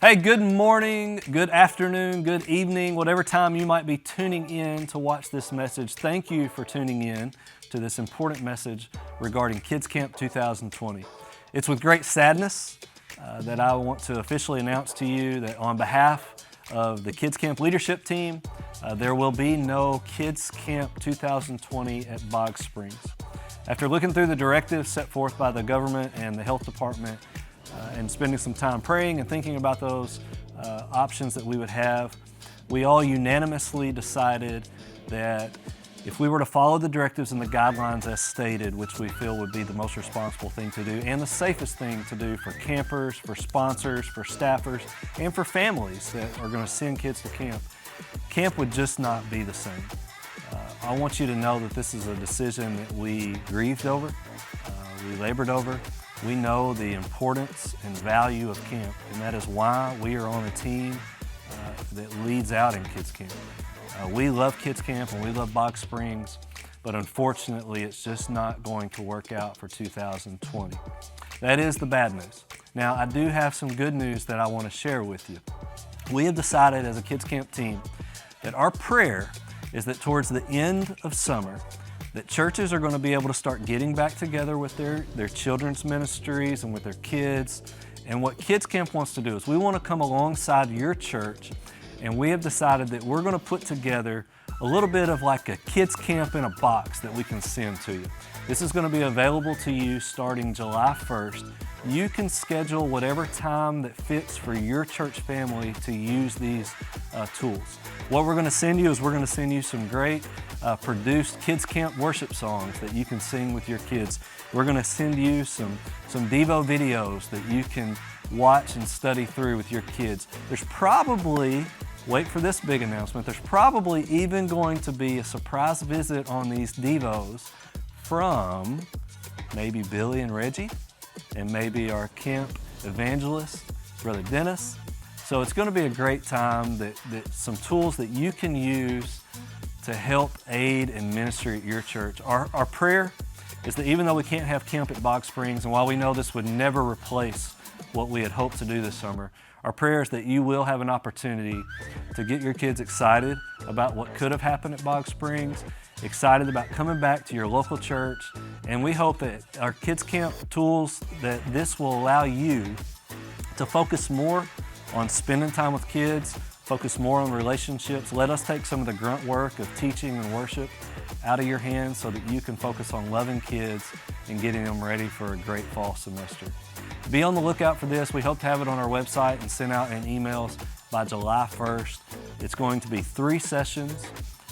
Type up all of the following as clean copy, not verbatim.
Hey, good morning, good afternoon, good evening, whatever time you might be tuning in to watch this message. Thank you for tuning in to this important message regarding Kidz Kamp 2020. It's with great sadness that I want to officially announce to you that on behalf of the Kidz Kamp leadership team, there will be no Kidz Kamp 2020 at Bogg Springs. After looking through the directives set forth by the government and the health department, and spending some time praying and thinking about those options that we would have, we all unanimously decided that if we were to follow the directives and the guidelines as stated, which we feel would be the most responsible thing to do and the safest thing to do for campers, for sponsors, for staffers, and for families that are going to send kids to camp, camp would just not be the same. I want you to know that this is a decision that we grieved over, we labored over. We know the importance and value of camp, and that is why we are on a team that leads out in Kidz Kamp. We love Kidz Kamp and we love Bogg Springs, but unfortunately it's just not going to work out for 2020. That is the bad news. Now, I do have some good news that I want to share with you. We have decided as a Kidz Kamp team that our prayer is that towards the end of summer, that churches are going to be able to start getting back together with their children's ministries and with their kids. And what Kidz Kamp wants to do is we want to come alongside your church, and we have decided that we're going to put together a little bit of like a Kidz Kamp in a box that we can send to you. This is going to be available to you starting July 1st. You can schedule whatever time that fits for your church family to use these tools. What we're going to send you is we're going to send you some great produced Kidz Kamp worship songs that you can sing with your kids. We're going to send you some Devo videos that you can watch and study through with your kids. There's probably, wait for this big announcement, there's probably even going to be a surprise visit on these Devos from maybe Billy and Reggie, and maybe our camp evangelist, Brother Dennis. So it's going to be a great time that some tools that you can use to help aid and ministry at your church. Our prayer is that even though we can't have camp at Bogg Springs, and while we know this would never replace what we had hoped to do this summer, our prayer is that you will have an opportunity to get your kids excited about what could have happened at Bogg Springs, excited about coming back to your local church, and we hope that our Kidz Kamp tools, that this will allow you to focus more on spending time with kids, focus more on relationships. Let us take some of the grunt work of teaching and worship out of your hands so that you can focus on loving kids and getting them ready for a great fall semester. Be on the lookout for this. We hope to have it on our website and sent out in emails by July 1st. It's going to be 3 sessions.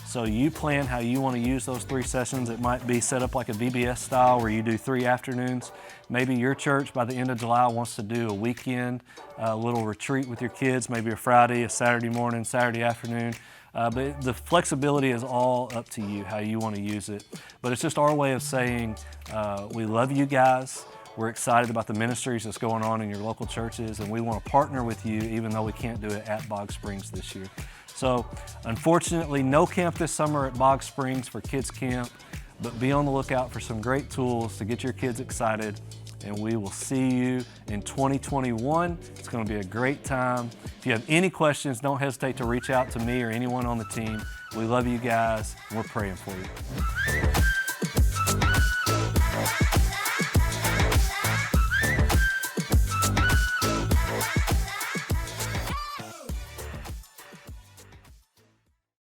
So you plan how you want to use those 3 sessions. It might be set up like a VBS style where you do 3 afternoons. Maybe your church by the end of July wants to do a weekend, a little retreat with your kids, maybe a Friday, a Saturday morning, Saturday afternoon. But the flexibility is all up to you, how you want to use it. But it's just our way of saying we love you guys. We're excited about the ministries that's going on in your local churches, and we want to partner with you even though we can't do it at Bogg Springs this year. So unfortunately, no camp this summer at Bogg Springs for Kidz Kamp, but be on the lookout for some great tools to get your kids excited, and we will see you in 2021. It's going to be a great time. If you have any questions, don't hesitate to reach out to me or anyone on the team. We love you guys, and we're praying for you.